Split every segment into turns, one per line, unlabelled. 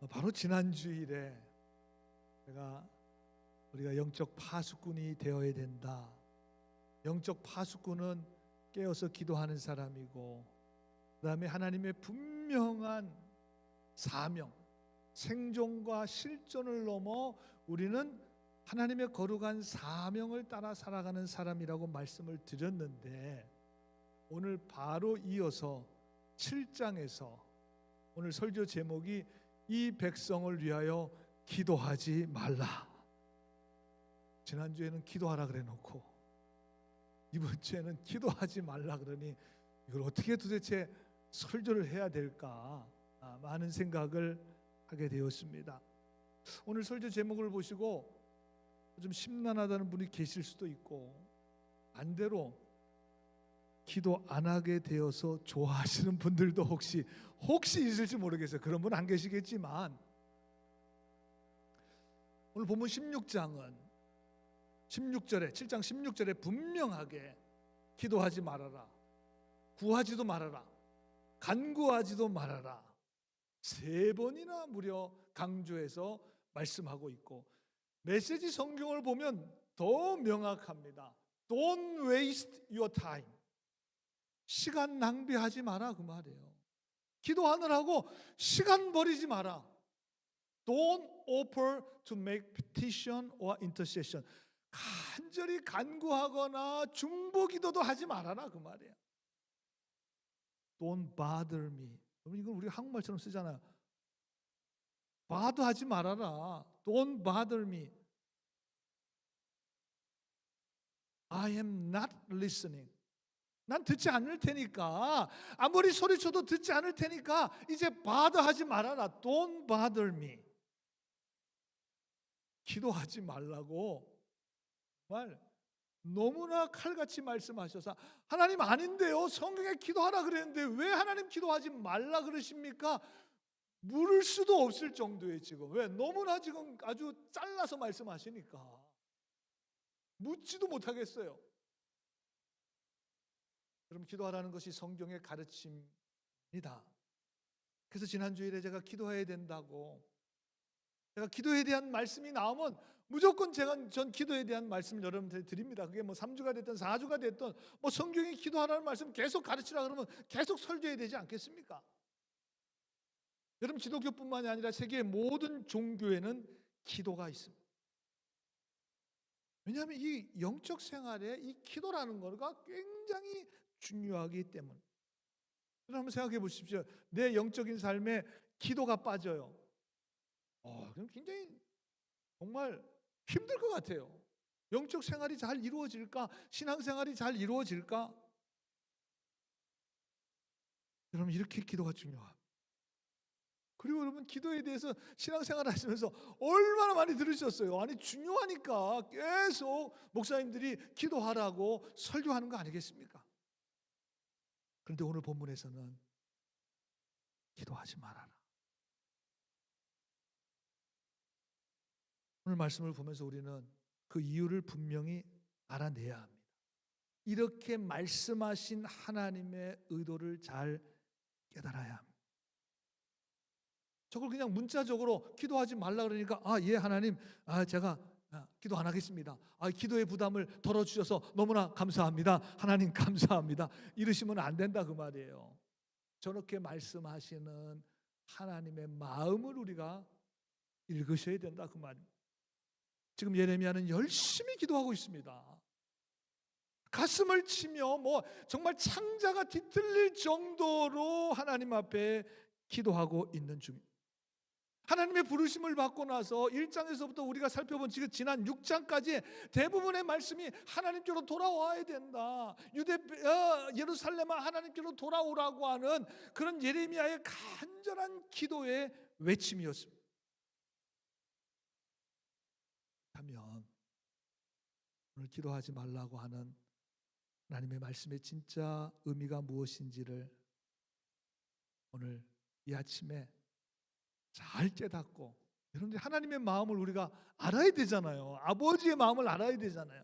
바로 지난 주일에 우리가 영적 파수꾼이 되어야 된다. 영적 파수꾼은 깨어서 기도하는 사람이고, 그 다음에 하나님의 분명한 사명, 생존과 실존을 넘어 우리는 하나님의 거룩한 사명을 따라 살아가는 사람이라고 말씀을 드렸는데, 오늘 바로 이어서 7장에서 오늘 설교 제목이 이 백성을 위하여 기도하지 말라. 지난주에는 기도하라 그래 놓고 이번 주에는 기도하지 말라 그러니 이걸 어떻게 도대체 설교를 해야 될까 많은 생각을 하게 되었습니다. 오늘 설교 제목을 보시고 좀 심란하다는 분이 계실 수도 있고, 반대로 기도 안 하게 되어서 좋아하시는 분들도 혹시 있을지 모르겠어요. 그런 분 안 계시겠지만, 오늘 본문 16장은 7장 16절에 분명하게 기도하지 말아라, 구하지도 말아라, 간구하지도 말아라 3번이나 무려 강조해서 말씀하고 있고, 메시지 성경을 보면 더 명확합니다. Don't waste your time. 시간 낭비하지 마라, 그 말이에요. 기도하느라고 시간 버리지 마라. Don't offer to make petition or intercession. 간절히 간구하거나 중보기도도 하지 말아라, 그 말이에요. Don't bother me. 이건 우리가 한국말처럼 쓰잖아요. 바도하지 말아라. Don't bother me. I am not listening. 난 듣지 않을 테니까, 아무리 소리쳐도 듣지 않을 테니까 이제 바더하지 말아라. Don't bother me. 기도하지 말라고 정말 너무나 칼같이 말씀하셔서, 하나님 아닌데요, 성경에 기도하라 그랬는데 왜 하나님 기도하지 말라 그러십니까? 물을 수도 없을 정도의, 지금 왜 너무나 지금 아주 잘라서 말씀하시니까 묻지도 못하겠어요. 여러분, 기도하라는 것이 성경의 가르침입니다. 그래서 지난주일에 제가 기도해야 된다고, 제가 기도에 대한 말씀이 나오면 무조건 전 기도에 대한 말씀을 여러분들한테 드립니다. 그게 뭐 3주가 됐든 4주가 됐든 뭐 성경이 기도하라는 말씀 계속 가르치라 그러면 계속 설교해야 되지 않겠습니까? 여러분, 기독교뿐만이 아니라 세계의 모든 종교에는 기도가 있습니다. 왜냐하면 이 영적 생활에 이 기도라는 거가 굉장히 중요하기 때문에. 여러분, 한번 생각해 보십시오. 내 영적인 삶에 기도가 빠져요. 그럼 굉장히 정말 힘들 것 같아요. 영적 생활이 잘 이루어질까? 신앙생활이 잘 이루어질까? 여러분, 이렇게 기도가 중요합니다. 그리고 여러분, 기도에 대해서 신앙생활 하시면서 얼마나 많이 들으셨어요. 아니, 중요하니까 계속 목사님들이 기도하라고 설교하는 거 아니겠습니까? 그런데 오늘 본문에서는 기도하지 말아라. 오늘 말씀을 보면서 우리는 그 이유를 분명히 알아내야 합니다. 이렇게 말씀하신 하나님의 의도를 잘 깨달아야 합니다. 저걸 그냥 문자적으로 기도하지 말라 그러니까 예 하나님, 제가 기도 안 하겠습니다. 기도의 부담을 덜어주셔서 너무나 감사합니다. 하나님 감사합니다. 이러시면 안 된다, 그 말이에요. 저렇게 말씀하시는 하나님의 마음을 우리가 읽으셔야 된다, 그 말입니다. 지금 예레미야는 열심히 기도하고 있습니다. 가슴을 치며 정말 창자가 뒤틀릴 정도로 하나님 앞에 기도하고 있는 중입니다. 하나님의 부르심을 받고 나서 1장에서부터 우리가 살펴본 지난 6장까지 대부분의 말씀이 하나님께로 돌아와야 된다, 예루살렘아 하나님께로 돌아오라고 하는 그런 예레미야의 간절한 기도의 외침이었습니다. 하면 오늘 기도하지 말라고 하는 하나님의 말씀의 진짜 의미가 무엇인지를 오늘 이 아침에 잘 깨닫고, 여러분들 하나님의 마음을 우리가 알아야 되잖아요. 아버지의 마음을 알아야 되잖아요.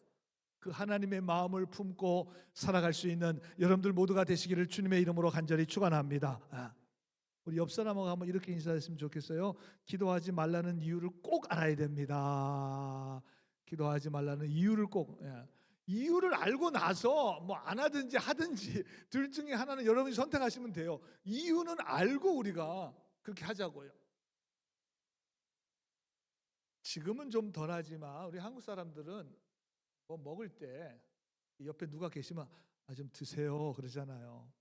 그 하나님의 마음을 품고 살아갈 수 있는 여러분들 모두가 되시기를 주님의 이름으로 간절히 축원합니다. 우리 옆 사람하고 한번 이렇게 인사했으면 좋겠어요. 기도하지 말라는 이유를 꼭 알아야 됩니다. 기도하지 말라는 이유를 꼭. 이유를 알고 나서 뭐 안 하든지 하든지 둘 중에 하나는 여러분이 선택하시면 돼요. 이유는 알고 우리가 그렇게 하자고요. 지금은 좀 덜하지만 우리 한국 사람들은 뭐 먹을 때 옆에 누가 계시면 좀 드세요 그러잖아요.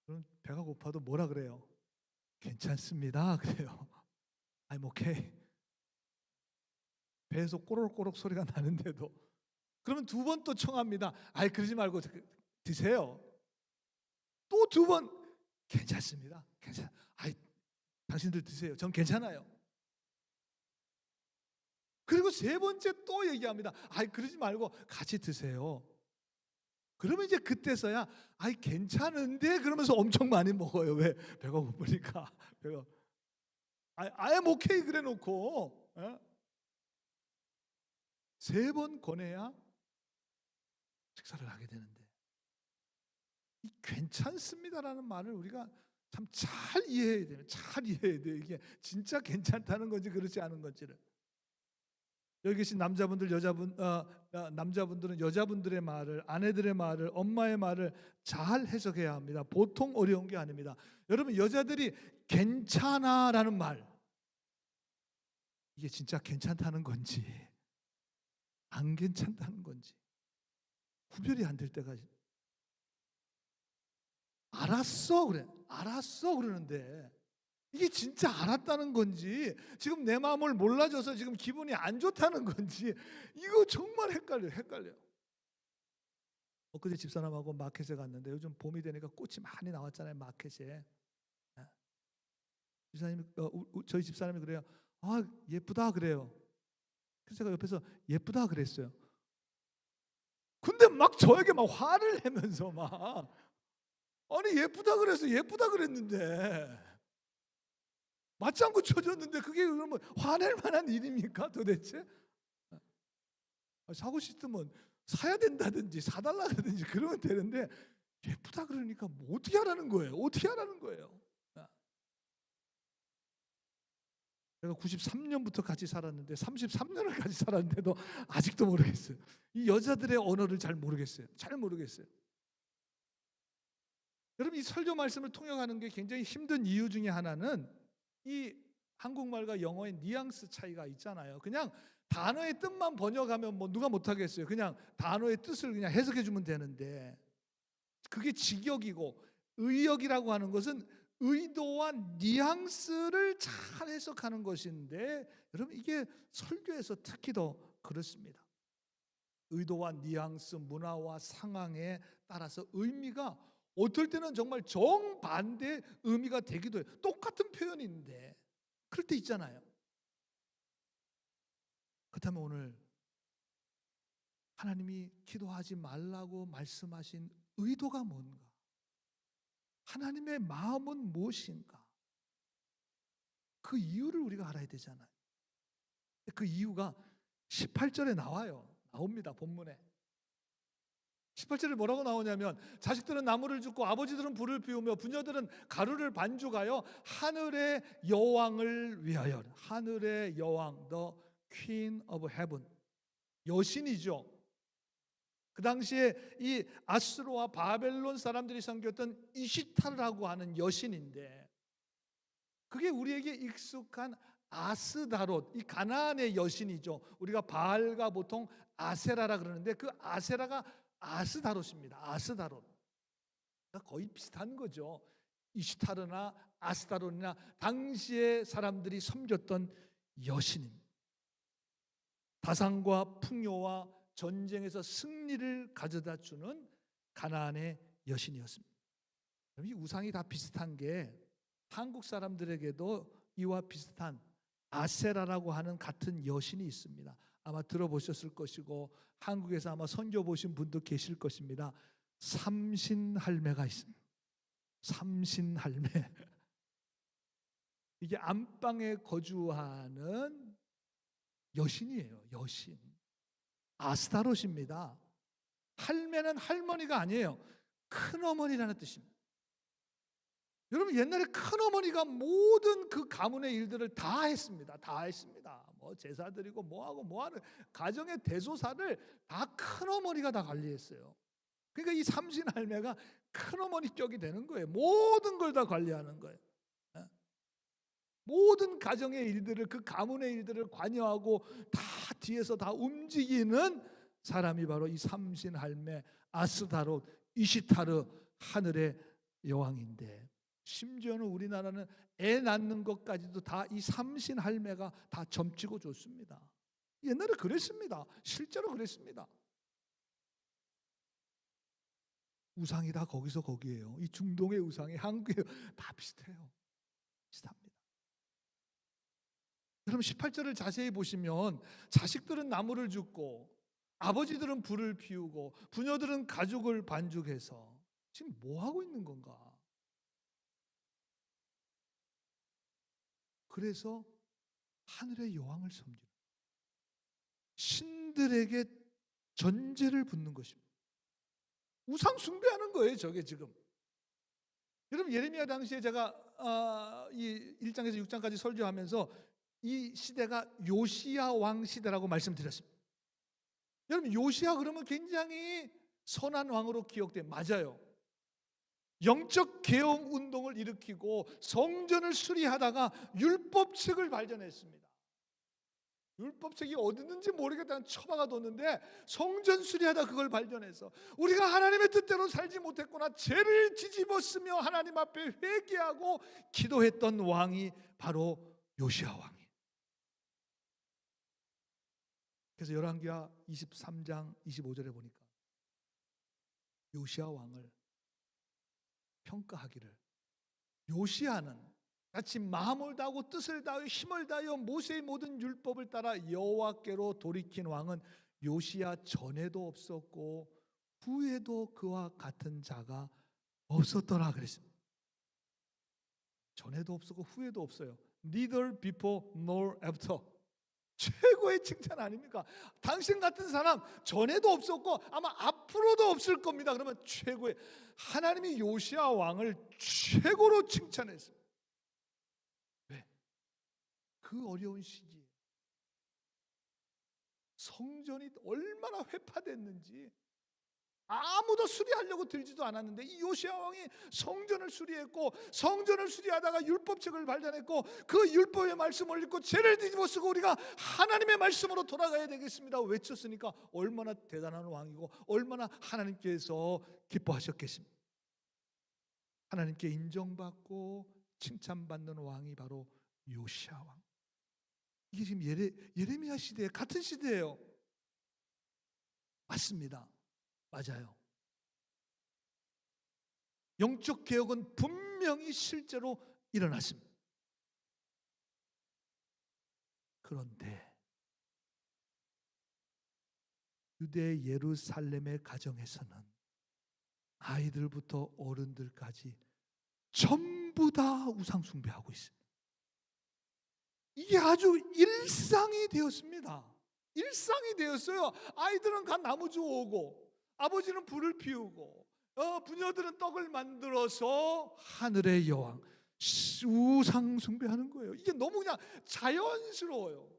그럼 배가 고파도 뭐라 그래요? 괜찮습니다 그래요. I'm okay. 배에서 꼬록꼬록 소리가 나는데도 그러면 두 번 또 청합니다. 그러지 말고 드세요. 또 두 번 괜찮습니다. 당신들 드세요. 전 괜찮아요. 그리고 세 번째 또 얘기합니다. 그러지 말고 같이 드세요. 그러면 이제 그때서야 괜찮은데 그러면서 엄청 많이 먹어요. 왜? 배가 고프니까. 배가 I'm okay 그래 놓고 세 번 권해야 식사를 하게 되는데 이 괜찮습니다라는 말을 우리가 참 잘 이해해야 돼요. 잘 이해해야 돼요. 이게 진짜 괜찮다는 건지 그렇지 않은 건지를. 여기 계신 남자분들, 남자분들은 여자분들의 말을, 아내들의 말을, 엄마의 말을 잘 해석해야 합니다. 보통 어려운 게 아닙니다. 여러분, 여자들이 괜찮아라는 말, 이게 진짜 괜찮다는 건지 안 괜찮다는 건지 구별이 안 될 때가 알았어 그래, 알았어 그러는데 이게 진짜 알았다는 건지 지금 내 마음을 몰라줘서 지금 기분이 안 좋다는 건지 이거 정말 헷갈려요. 엊그제 집사람하고 마켓에 갔는데 요즘 봄이 되니까 꽃이 많이 나왔잖아요. 마켓에. 집사님이 저희 집사람이 그래요. 예쁘다 그래요. 그래서 제가 옆에서 예쁘다 그랬어요. 근데 막 저에게 막 화를 내면서 막 예쁘다 그래서 예쁘다 그랬는데 맞장구 쳐줬는데 그게 그러면 화낼 만한 일입니까 도대체? 사고 싶으면 사야 된다든지 사달라 그러든지 그러면 되는데 예쁘다 그러니까 뭐 어떻게 하라는 거예요? 어떻게 하라는 거예요? 내가 93년부터 같이 살았는데 33년을 같이 살았는데도 아직도 모르겠어요. 이 여자들의 언어를 잘 모르겠어요. 잘 모르겠어요. 여러분 이 설교 말씀을 통역하는 게 굉장히 힘든 이유 중에 하나는 이 한국말과 영어의 뉘앙스 차이가 있잖아요. 그냥 단어의 뜻만 번역하면 뭐 누가 못하겠어요. 그냥 단어의 뜻을 그냥 해석해 주면 되는데 그게 직역이고 의역이라고 하는 것은 의도와 뉘앙스를 잘 해석하는 것인데 여러분 이게 설교에서 특히 더 그렇습니다. 의도와 뉘앙스, 문화와 상황에 따라서 의미가 어떨 때는 정말 정반대 의미가 되기도 해요. 똑같은 표현인데 그럴 때 있잖아요. 그렇다면 오늘 하나님이 기도하지 말라고 말씀하신 의도가 뭔가? 하나님의 마음은 무엇인가? 그 이유를 우리가 알아야 되잖아요. 그 이유가 18절에 나옵니다. 본문에. 18절에 뭐라고 나오냐면 자식들은 나무를 줍고 아버지들은 불을 피우며 부녀들은 가루를 반죽하여 하늘의 여왕을 위하여. 하늘의 여왕, the Queen of Heaven, 여신이죠. 그 당시에 이 아수르와 바벨론 사람들이 섬겼던 이시타르라고 하는 여신인데 그게 우리에게 익숙한 아스다롯, 이 가나안의 여신이죠. 우리가 바알과 보통 아세라라 그러는데 그 아세라가 아스다롯입니다. 아스다롯. 그러니까 거의 비슷한 거죠. 이시타르나 아스다롯이나 당시의 사람들이 섬겼던 여신입니다. 다산과 풍요와 전쟁에서 승리를 가져다 주는 가나안의 여신이었습니다. 이 우상이 다 비슷한 게 한국 사람들에게도 이와 비슷한 아세라라고 하는 같은 여신이 있습니다. 아마 들어보셨을 것이고 한국에서 아마 선교 보신 분도 계실 것입니다. 삼신할매가 있습니다. 삼신할매. 이게 안방에 거주하는 여신이에요. 여신. 아스타롯입니다. 할매는 할머니가 아니에요. 큰어머니라는 뜻입니다. 여러분 옛날에 큰어머니가 모든 그 가문의 일들을 다 했습니다. 다 했습니다. 뭐 제사 드리고 뭐하고 뭐하는 가정의 대소사를 다 큰어머니가 다 관리했어요. 그러니까 이 삼신할매가 큰어머니 격이 되는 거예요. 모든 걸 다 관리하는 거예요. 예? 모든 가정의 일들을, 그 가문의 일들을 관여하고 다 뒤에서 다 움직이는 사람이 바로 이 삼신할매 아스다롯 이시타르 하늘의 여왕인데, 심지어는 우리나라는 애 낳는 것까지도 다 이 삼신할매가 다 점치고 줬습니다. 옛날에 그랬습니다. 실제로 그랬습니다. 우상이 다 거기서 거기에요. 이 중동의 우상이 한국에 다 비슷해요. 비슷합니다. 여러분 18절을 자세히 보시면 자식들은 나무를 줍고 아버지들은 불을 피우고 부녀들은 가죽을 반죽해서 지금 뭐 하고 있는 건가? 그래서 하늘의 여왕을 섬기는, 신들에게 전제를 붙는 것입니다. 우상 숭배하는 거예요, 저게 지금. 여러분 예레미야 당시에 제가 이 1장에서 6장까지 설교하면서 이 시대가 요시야 왕 시대라고 말씀드렸습니다. 여러분 요시야 그러면 굉장히 선한 왕으로 기억돼. 맞아요. 영적 개혁 운동을 일으키고 성전을 수리하다가 율법책을 발견했습니다. 율법책이 어디 있는지 모르겠다는 처박아 뒀는데 성전 수리하다 그걸 발견해서 우리가 하나님의 뜻대로 살지 못했구나, 죄를 뒤집었으며 하나님 앞에 회개하고 기도했던 왕이 바로 요시야 왕이에요. 그래서 열왕기하 23장 25절에 보니까 요시야 왕을 평가하기를, 요시야는 같이 마음을 다하고 뜻을 다하여 힘을 다하여 모세의 모든 율법을 따라 여호와께로 돌이킨 왕은 요시야 전에도 없었고 후에도 그와 같은 자가 없었더라 그랬습니다. 전에도 없었고 후에도 없어요. Neither before nor after. 최고의 칭찬 아닙니까? 당신 같은 사람 전에도 없었고 아마 앞으로도 없을 겁니다. 그러면 최고의, 하나님이 요시야 왕을 최고로 칭찬했습니다. 왜? 그 어려운 시기에 성전이 얼마나 회파됐는지 아무도 수리하려고 들지도 않았는데 이 요시야 왕이 성전을 수리했고, 성전을 수리하다가 율법책을 발견했고 그 율법의 말씀을 읽고 죄를 뒤집어쓰고 우리가 하나님의 말씀으로 돌아가야 되겠습니다 외쳤으니까 얼마나 대단한 왕이고 얼마나 하나님께서 기뻐하셨겠습니까? 하나님께 인정받고 칭찬받는 왕이 바로 요시야 왕. 이게 지금 예레미야 시대에 같은 시대예요. 맞습니다. 맞아요. 영적 개혁은 분명히 실제로 일어났습니다. 그런데 유대 예루살렘의 가정에서는 아이들부터 어른들까지 전부 다 우상 숭배하고 있습니다. 이게 아주 일상이 되었습니다. 일상이 되었어요. 아이들은 갓 나무 주워오고 아버지는 불을 피우고 부녀들은 떡을 만들어서 하늘의 여왕 우상 숭배하는 거예요. 이게 너무 그냥 자연스러워요.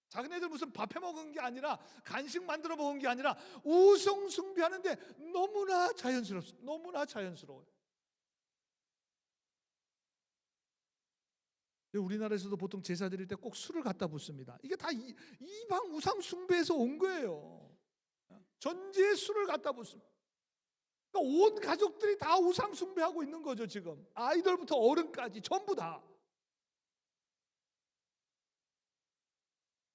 자기네들 무슨 밥해 먹은 게 아니라 간식 만들어 먹은 게 아니라 우상 숭배하는데 너무나 자연스럽습니다. 너무나 자연스러워요. 우리나라에서도 보통 제사 드릴 때 꼭 술을 갖다 붓습니다. 이게 다 이방 우상 숭배에서 온 거예요. 전지에 술을 갖다 붓습니다. 그러니까 온 가족들이 다 우상 숭배하고 있는 거죠. 지금 아이들부터 어른까지 전부 다.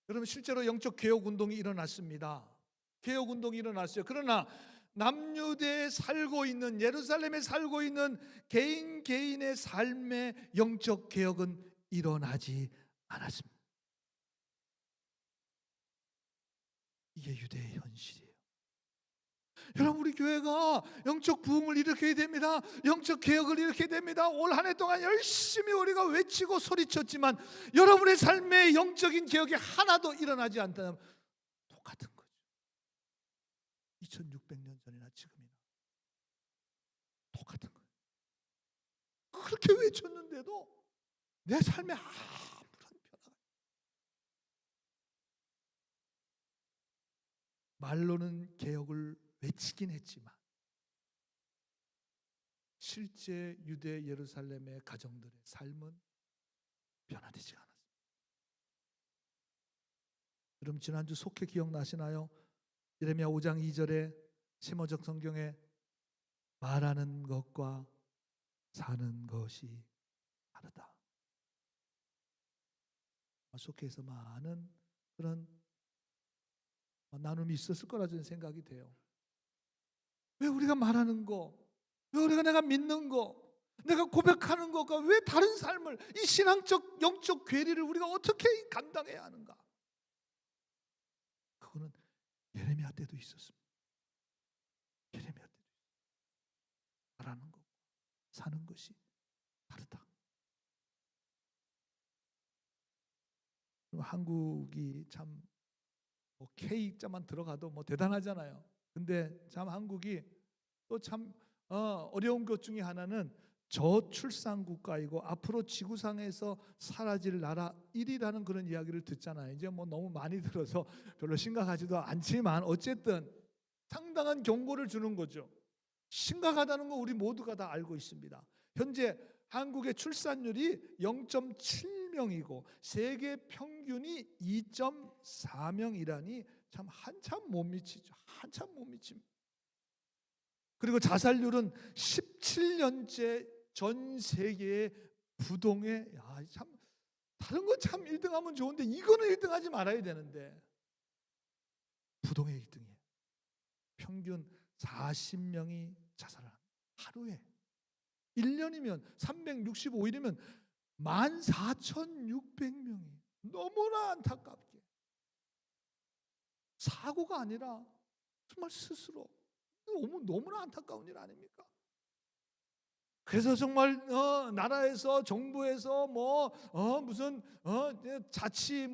여러분 실제로 영적 개혁 운동이 일어났습니다. 개혁 운동이 일어났어요. 그러나 남유대에 살고 있는, 예루살렘에 살고 있는 개인의 삶의 영적 개혁은 일어나지 않았습니다. 이게 유대의 현실이에요. 여러분 우리 교회가 영적 부흥을 일으켜야 됩니다. 영적 개혁을 일으켜야 됩니다. 올 한 해 동안 열심히 우리가 외치고 소리쳤지만 여러분의 삶의 영적인 개혁이 하나도 일어나지 않다면 똑같은 거죠. 2600년 전이나 지금이나 똑같은 거예요. 그렇게 외쳤는데도 내 삶에 아무런 변화가. 말로는 개혁을 외치긴 했지만 실제 유대 예루살렘의 가정들의 삶은 변화되지 않았습니다. 여러분 지난주 속회 기억나시나요? 예레미야 5장 2절에 세모적 성경에 말하는 것과 사는 것이 다르다. 속회에서 많은 그런 나눔이 있었을 거라 저는 생각이 돼요. 왜 우리가 말하는 거, 왜 우리가 내가 믿는 거, 내가 고백하는 것과 왜 다른 삶을, 이 신앙적 영적 괴리를 우리가 어떻게 감당해야 하는가? 그거는 예레미야 때도 있었습니다. 예레미야 때도 말하는 것, 사는 것이 다르다. 한국이 참 K자만 들어가도 대단하잖아요. 근데 참 한국이 또 참 어려운 것 중에 하나는 저출산 국가이고 앞으로 지구상에서 사라질 나라 1위라는 그런 이야기를 듣잖아요. 이제 너무 많이 들어서 별로 심각하지도 않지만 어쨌든 상당한 경고를 주는 거죠. 심각하다는 거 우리 모두가 다 알고 있습니다. 현재 한국의 출산율이 0.7명이고 세계 평균이 2.4명이라니 참 한참 못 미치죠. 한참 못 미칩니다. 그리고 자살률은 17년째 전 세계의 부동의 참 다른 건 참 1등하면 좋은데 이거는 1등하지 말아야 되는데 부동의 1등이에요. 평균 40명이 자살을 합니다. 하루에. 1년이면 365일이면 14,600명이 너무나 안타깝게 사고가 아니라 정말 스스로 너무나 안타까운 일 아닙니까? 그래서 정말 나라에서 정부에서 무슨 자치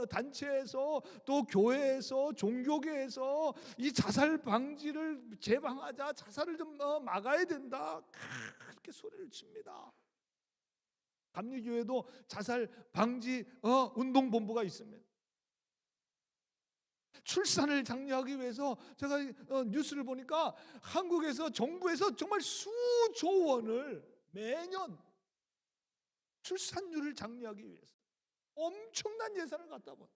단체에서 또 교회에서 종교계에서 이 자살 방지를 제방하자, 자살을 좀 막아야 된다, 그렇게 소리를 칩니다. 감리교회도 자살 방지 운동본부가 있습니다. 출산을 장려하기 위해서 제가 뉴스를 보니까 한국에서 정부에서 정말 수조 원을 매년 출산율을 장려하기 위해서 엄청난 예산을 갖다 붓.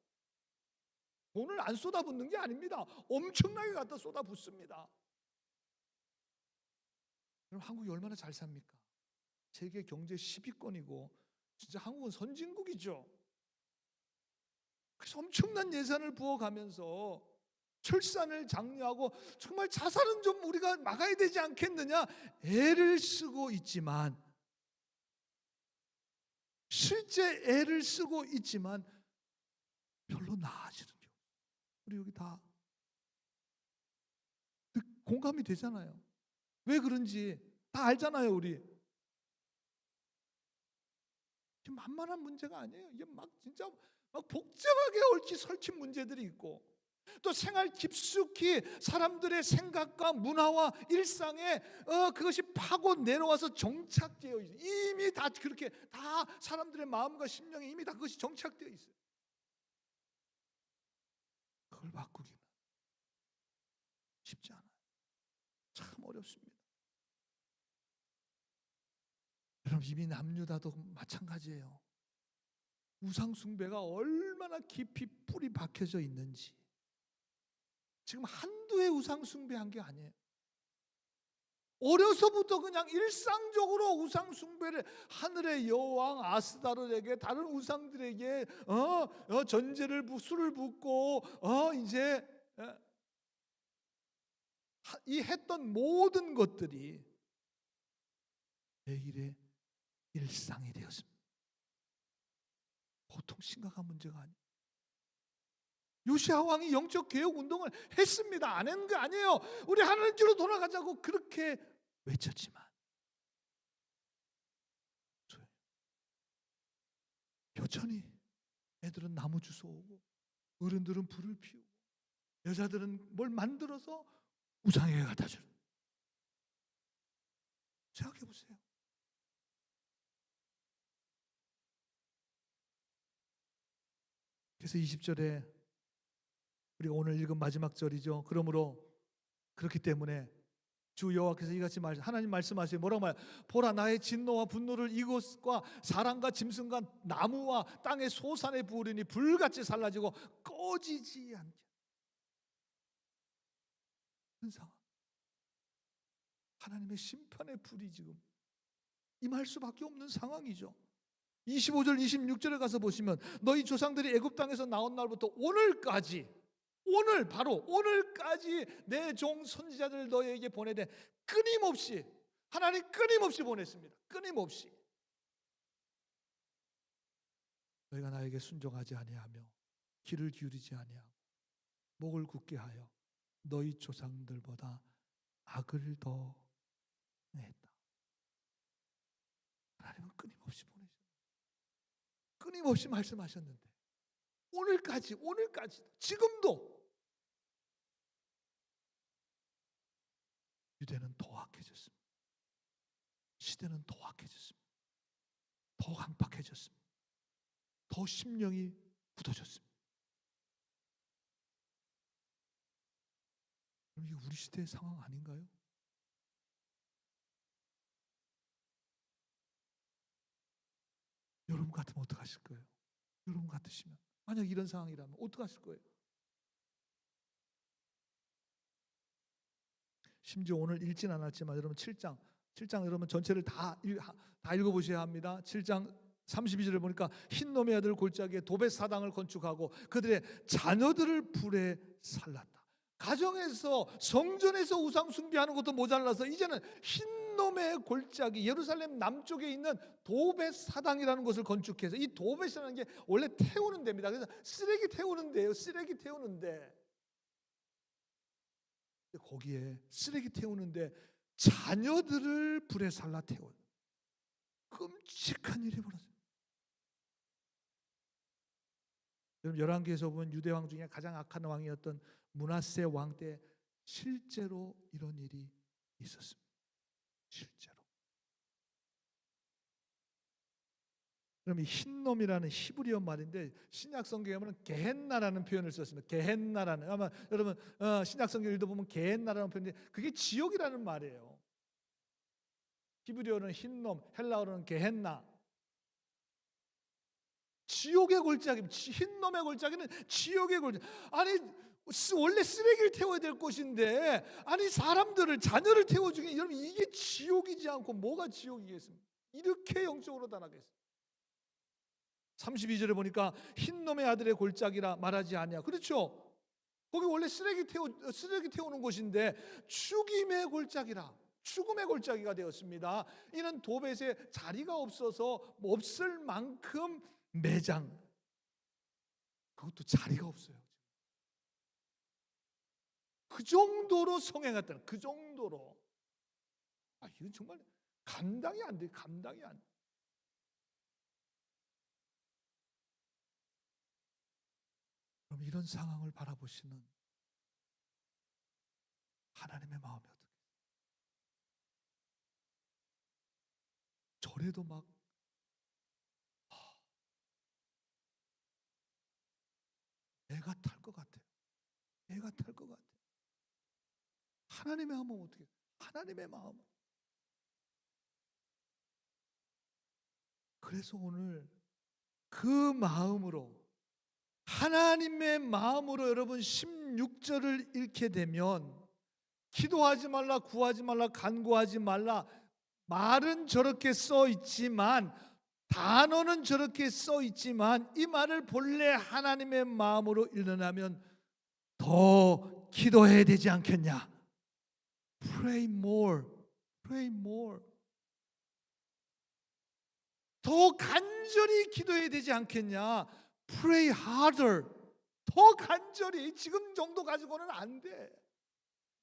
돈을 안 쏟아붓는 게 아닙니다. 엄청나게 갖다 쏟아붓습니다. 그럼 한국이 얼마나 잘 삽니까? 세계 경제 10위권이고 진짜 한국은 선진국이죠. 그래서 엄청난 예산을 부어가면서 출산을 장려하고 정말 자살은 좀 우리가 막아야 되지 않겠느냐 애를 쓰고 있지만, 실제 애를 쓰고 있지만 별로 나아지는 경우, 우리 여기 다 공감이 되잖아요. 왜 그런지 다 알잖아요. 우리 이게 만만한 문제가 아니에요. 이게 진짜 복잡하게 얽힌 문제들이 있고 또 생활 깊숙이 사람들의 생각과 문화와 일상에 그것이 파고 내려와서 정착되어 있어요. 이미 다 그렇게 다 사람들의 마음과 심령에 이미 다 그것이 정착되어 있어요. 그걸 바꾸기는 쉽지 않아요. 참 어렵습니다. 여러분 이미 남유다도 마찬가지예요. 우상 숭배가 얼마나 깊이 뿌리 박혀져 있는지. 지금 한두 해 우상 숭배한 게 아니에요. 어려서부터 그냥 일상적으로 우상 숭배를 하늘의 여왕 아스다롯에게 다른 우상들에게 전제를 술을 붓고 이제 이 했던 모든 것들이 매일의 일상이 되었습니다. 보통 심각한 문제가 아니에요. 요시야 왕이 영적 개혁 운동을 했습니다. 안 했는 게 아니에요. 우리 하나님께로 돌아가자고 그렇게 외쳤지만 여전히 애들은 나무 주워오고 어른들은 불을 피우고 여자들은 뭘 만들어서 우상에게 갖다 주는. 생각해 보세요. 그래서 20절에 우리가 오늘 읽은 마지막 절이죠. 그러므로 그렇기 때문에 주 여호와께서 이같이 하나님 말씀하세요. 뭐라고 말해요? 보라, 나의 진노와 분노를 이곳과 사람과 짐승과 나무와 땅의 소산에 부으리니 불같이 살라지고 꺼지지 않게. 그런 상황. 하나님의 심판의 불이 지금 임할 수밖에 없는 상황이죠. 25절 26절에 가서 보시면 너희 조상들이 애굽 땅에서 나온 날부터 오늘까지, 오늘 바로 오늘까지 내 종 선지자들 너희에게 보내되 끊임없이, 하나님 끊임없이 보냈습니다. 끊임없이 너희가 나에게 순종하지 아니하며 귀를 기울이지 아니하고 목을 굳게 하여 너희 조상들보다 악을 더 행했다. 하나님은 끊임없이 보내셨어요. 끊임없이 말씀하셨는데 오늘까지 지금도 유대는 더 악해졌습니다. 시대는 더 악해졌습니다. 더 강팍해졌습니다. 더 심령이 굳어졌습니다. 이게 우리 시대의 상황 아닌가요? 여러분 같으면 어떡하실 거예요? 여러분 같으시면 만약 이런 상황이라면 어떡하실 거예요? 심지어 오늘 읽진 않았지만 여러분 7장 여러분 전체를 다 읽어보셔야 합니다. 7장 32절을 보니까 흰놈의 아들 골짜기에 도벳 사당을 건축하고 그들의 자녀들을 불에 살랐다. 가정에서 성전에서 우상 숭배하는 것도 모자라서 이제는 흰놈의 골짜기 예루살렘 남쪽에 있는 도벳 사당이라는 것을 건축해서, 이 도벳이라는 게 원래 태우는 데입니다. 그래서 쓰레기 태우는 데예요. 쓰레기 태우는데 거기에 쓰레기 태우는데 자녀들을 불에 살라 태워요. 끔찍한 일이 벌어져요. 여러분 열왕기에서 보면 유대 왕 중에 가장 악한 왕이었던 므낫세 왕 때 실제로 이런 일이 있었습니다. 실제로. 그럼 이 흰놈이라는 히브리어 말인데 신약 성경에 보면 게헨나라는 표현을 썼습니다. 게헨나라는, 아마 여러분 신약 성경 읽어보면 게헨나라는 표현인데 그게 지옥이라는 말이에요. 히브리어는 흰놈, 헬라어로는 게헨나. 지옥의 골짜기, 흰놈의 골짜기는 지옥의 골짜기. 아니 원래 쓰레기를 태워야 될 곳인데 아니 사람들을, 자녀를 태워주기, 여러분 이게 지옥이지 않고 뭐가 지옥이겠습니까? 이렇게 영적으로 단합했어요. 32절에 보니까 흰놈의 아들의 골짜기라 말하지 않냐. 그렇죠. 거기 원래 쓰레기 태우는 곳인데 죽임의 골짜기라, 죽음의 골짜기가 되었습니다. 이는 도벳에 자리가 없어서 없을 만큼 매장, 그것도 자리가 없어요. 그 정도로 성행했다는, 그 정도로. 이건 정말 감당이 안 돼. 감당이 안 돼. 그럼 이런 상황을 바라보시는 하나님의 마음이 어떻게? 절에도 막 애가 탈 것 같아요. 애가 탈 것 같아요. 하나님의 마음은 어떻게? 하나님의 마음. 그래서 오늘 그 마음으로, 하나님의 마음으로 여러분 16절을 읽게 되면 기도하지 말라, 구하지 말라, 간구하지 말라, 말은 저렇게 써 있지만, 단어는 저렇게 써 있지만 이 말을 본래 하나님의 마음으로 읽으려면 더 기도해야 되지 않겠냐? Pray more, pray more. 더 간절히 기도해야 되지 않겠냐? Pray harder. 더 간절히. 지금 정도 가지고는 안 돼.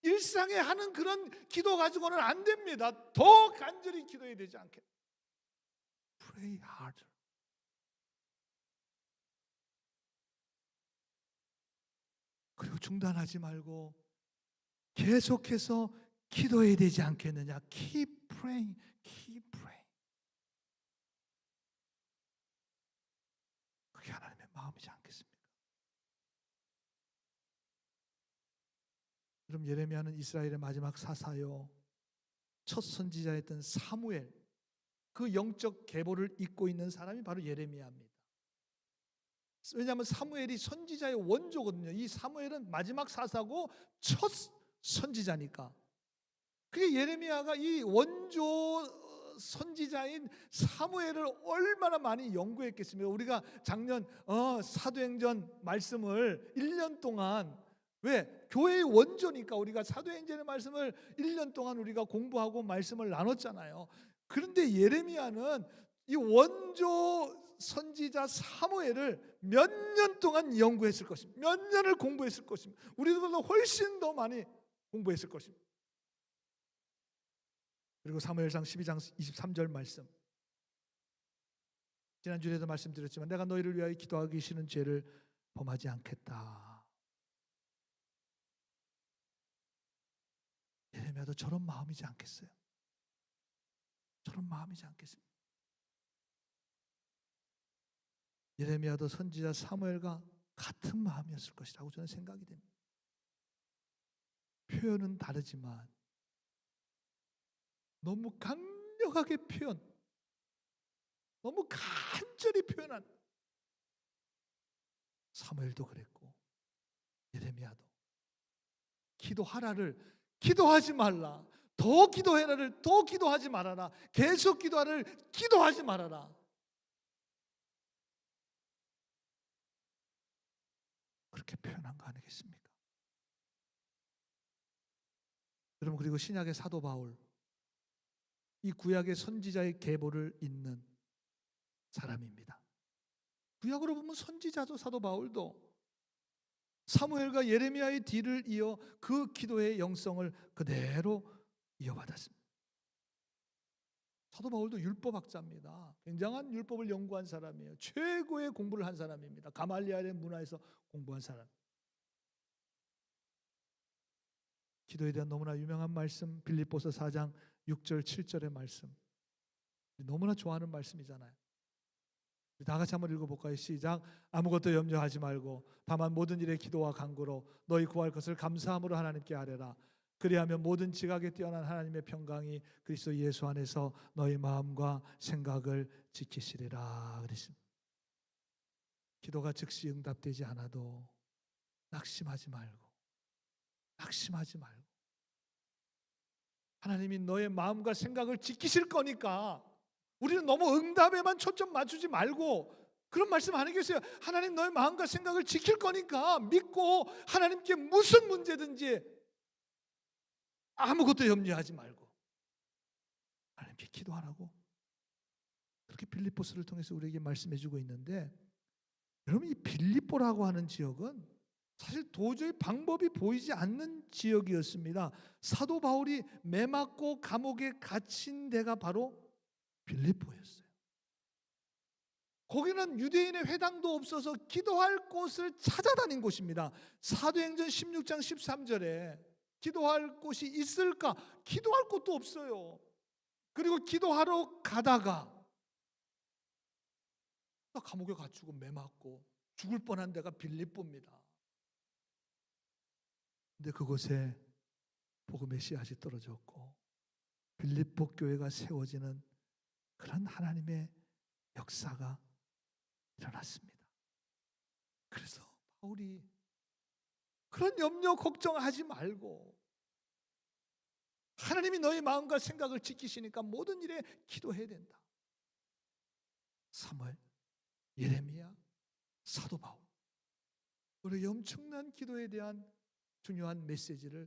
일상에 하는 그런 기도 가지고는 안 됩니다. 더 간절히 기도해야 되지 않겠냐? Pray harder. 그리고 중단하지 말고 계속해서 기도해야 되지 않겠느냐? Keep praying, keep praying. 그게 하나님의 마음이지 않겠습니까? 그럼 예레미야는 이스라엘의 마지막 사사요, 첫 선지자였던 사무엘, 그 영적 계보를 잇고 있는 사람이 바로 예레미야입니다. 왜냐하면 사무엘이 선지자의 원조거든요. 이 사무엘은 마지막 사사고 첫 선지자니까. 그게 예레미야가 이 원조 선지자인 사무엘을 얼마나 많이 연구했겠습니까? 우리가 작년 사도행전 말씀을 1년 동안, 왜? 교회의 원조니까 우리가 사도행전의 말씀을 1년 동안 우리가 공부하고 말씀을 나눴잖아요. 그런데 예레미야는 이 원조 선지자 사무엘을 몇 년 동안 연구했을 것입니다. 몇 년을 공부했을 것입니다. 우리들보다 훨씬 더 많이 공부했을 것입니다. 그리고 사무엘상 12장 23절 말씀, 지난주에도 말씀드렸지만 내가 너희를 위하여 기도하기 싫은 죄를 범하지 않겠다. 예레미야도 저런 마음이지 않겠어요? 저런 마음이지 않겠습니까? 예레미야도 선지자 사무엘과 같은 마음이었을 것이라고 저는 생각이 됩니다. 표현은 다르지만 너무 강력하게 표현, 너무 간절히 표현한, 사무엘도 그랬고 예레미야도 기도하라를 기도하지 말라, 더 기도해라를 더 기도하지 말아라, 계속 기도하라를 기도하지 말아라. 그렇게 표현한 거 아니겠습니까? 여러분, 그리고 신약의 사도 바울, 이 구약의 선지자의 계보를 잇는 사람입니다. 구약으로 보면 선지자도 사도 바울도 사무엘과 예레미야의 뒤를 이어 그 기도의 영성을 그대로 이어받았습니다. 사도 바울도 율법학자입니다. 굉장한 율법을 연구한 사람이에요. 최고의 공부를 한 사람입니다. 가말리엘의 문화에서 공부한 사람. 기도에 대한 너무나 유명한 말씀, 빌립보서 4장 6절 7절의 말씀, 너무나 좋아하는 말씀이잖아요. 다 같이 한번 읽어볼까요? 시작. 아무것도 염려하지 말고 다만 모든 일에 기도와 간구로 너희 구할 것을 감사함으로 하나님께 아뢰라. 그리하면 모든 지각에 뛰어난 하나님의 평강이 그리스도 예수 안에서 너희 마음과 생각을 지키시리라 그랬습니다. 기도가 즉시 응답되지 않아도 낙심하지 말고 하나님이 너의 마음과 생각을 지키실 거니까 우리는 너무 응답에만 초점 맞추지 말고 그런 말씀 아니겠어요? 하나님 너의 마음과 생각을 지킬 거니까 믿고 하나님께 무슨 문제든지 아무것도 염려하지 말고 하나님께 기도하라고, 그렇게 빌립보서를 통해서 우리에게 말씀해 주고 있는데, 여러분, 이 빌립보라고 하는 지역은 사실 도저히 방법이 보이지 않는 지역이었습니다. 사도 바울이 매맞고 감옥에 갇힌 데가 바로 빌립보였어요. 거기는 유대인의 회당도 없어서 기도할 곳을 찾아다닌 곳입니다. 사도행전 16장 13절에 기도할 곳이 있을까? 기도할 곳도 없어요. 그리고 기도하러 가다가 감옥에 갇히고 매맞고 죽을 뻔한 데가 빌립보입니다. 근데 그곳에 복음의 씨앗이 떨어졌고 빌립보 교회가 세워지는 그런 하나님의 역사가 일어났습니다. 그래서 바울이 그런 염려 걱정하지 말고 하나님이 너의 마음과 생각을 지키시니까 모든 일에 기도해야 된다. 사무엘, 예레미야, 사도 바울, 우리 엄청난 기도에 대한 중요한 메시지를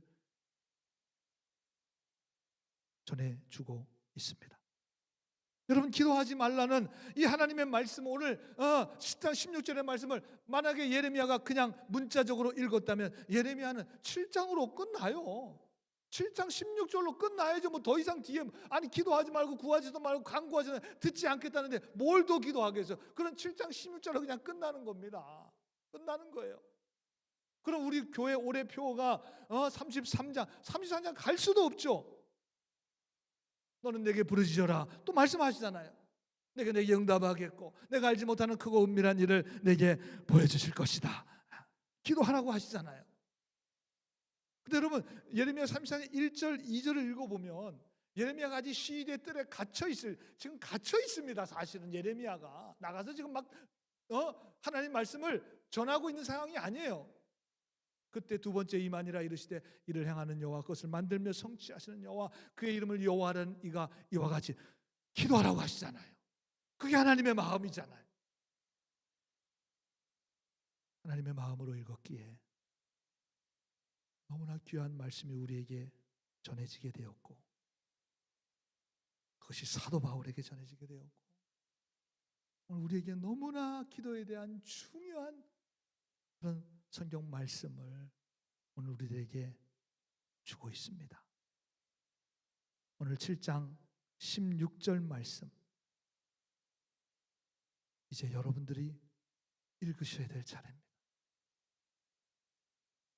전해주고 있습니다. 여러분, 기도하지 말라는 이 하나님의 말씀, 오늘 10장 16절의 말씀을 만약에 예레미야가 그냥 문자적으로 읽었다면 예레미야는 7장으로 끝나요. 7장 16절로 끝나야죠. 뭐 더 이상 뒤에 아니 기도하지 말고 구하지도 말고 간구하지 말고 듣지 않겠다는데 뭘 더 기도하겠어요? 그런 7장 16절로 그냥 끝나는 겁니다. 끝나는 거예요. 그럼 우리 교회 올해 표가 33장 갈 수도 없죠. 너는 내게 부르짖어라 또 말씀하시잖아요. 내가 내게 응답하겠고 내가 알지 못하는 크고 은밀한 일을 내게 보여주실 것이다. 기도하라고 하시잖아요. 근데 여러분 예레미야 34장 1절 2절을 읽어보면 예레미야가 아직 시대의 뜰에 지금 갇혀 있습니다. 사실은 예레미야가 나가서 지금 막 하나님 말씀을 전하고 있는 상황이 아니에요. 그때 두 번째 임하니라 이르시되 이를 행하는 여호와 그것을 만들며 성취하시는 여호와 그의 이름을 여호와라는 이가 이와 같이 기도하라고 하시잖아요. 그게 하나님의 마음이잖아요. 하나님의 마음으로 읽었기에 너무나 귀한 말씀이 우리에게 전해지게 되었고 그것이 사도 바울에게 전해지게 되었고 오늘 우리에게 너무나 기도에 대한 중요한 그런 성경 말씀을 오늘 우리들에게 주고 있습니다. 오늘 7장 16절 말씀 이제 여러분들이 읽으셔야 될 차례입니다.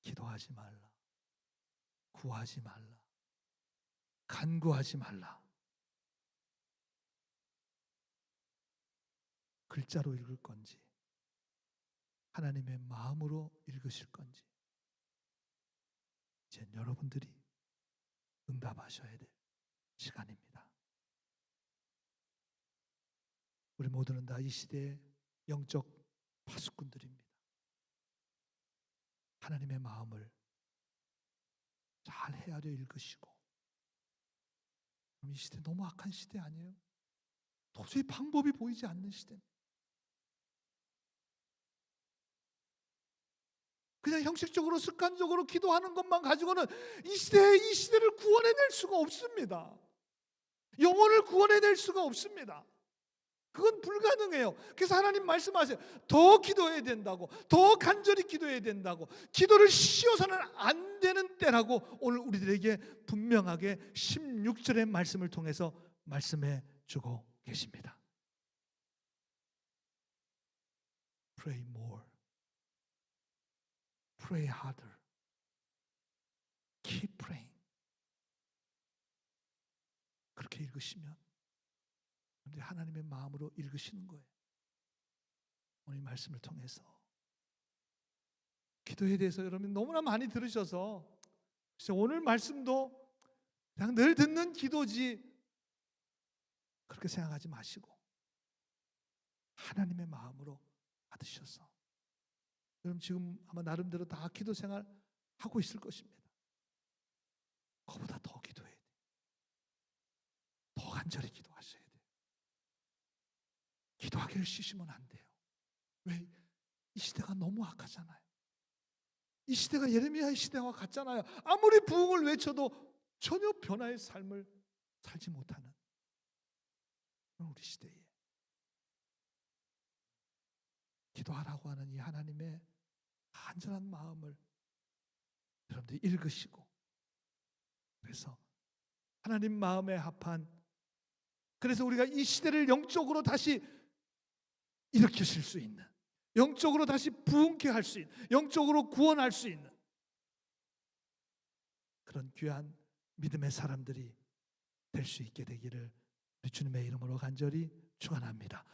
기도하지 말라, 구하지 말라, 간구하지 말라. 글자로 읽을 건지 하나님의 마음으로 읽으실 건지 이제 여러분들이 응답하셔야 될 시간입니다. 우리 모두는 다 이 시대의 영적 파수꾼들입니다. 하나님의 마음을 잘 헤아려 읽으시고 이 시대 너무 악한 시대 아니에요? 도저히 방법이 보이지 않는 시대입니다. 그냥 형식적으로 습관적으로 기도하는 것만 가지고는 이 시대를 구원해낼 수가 없습니다. 영혼을 구원해낼 수가 없습니다. 그건 불가능해요. 그래서 하나님 말씀하세요. 더 기도해야 된다고, 더 간절히 기도해야 된다고, 기도를 쉬어서는 안 되는 때라고 오늘 우리들에게 분명하게 16절의 말씀을 통해서 말씀해 주고 계십니다. Pray more. Pray harder. Keep praying. 그렇게 읽으시면 하나님의 마음으로 읽으시는 거예요. 오늘 이 말씀을 통해서 기도에 대해서 여러분 너무나 많이 들으셔서 오늘 말씀도 그냥 늘 듣는 기도지 그렇게 생각하지 마시고 하나님의 마음으로 받으셔서 여러분 지금 아마 나름대로 다 기도 생활 하고 있을 것입니다. 그보다 더 기도해야 돼요. 더 간절히 기도하셔야 돼요. 기도하기를 쉬시면 안 돼요. 왜? 이 시대가 너무 악하잖아요. 이 시대가 예레미야의 시대와 같잖아요. 아무리 부흥을 외쳐도 전혀 변화의 삶을 살지 못하는 우리 시대에 기도하라고 하는 이 하나님의 간절한 마음을 여러분들이 읽으시고 그래서 하나님 마음에 합한 그래서 우리가 이 시대를 영적으로 다시 일으키실 수 있는 영적으로 다시 부흥케 할 수 있는 영적으로 구원할 수 있는 그런 귀한 믿음의 사람들이 될 수 있게 되기를 우리 주님의 이름으로 간절히 축원합니다.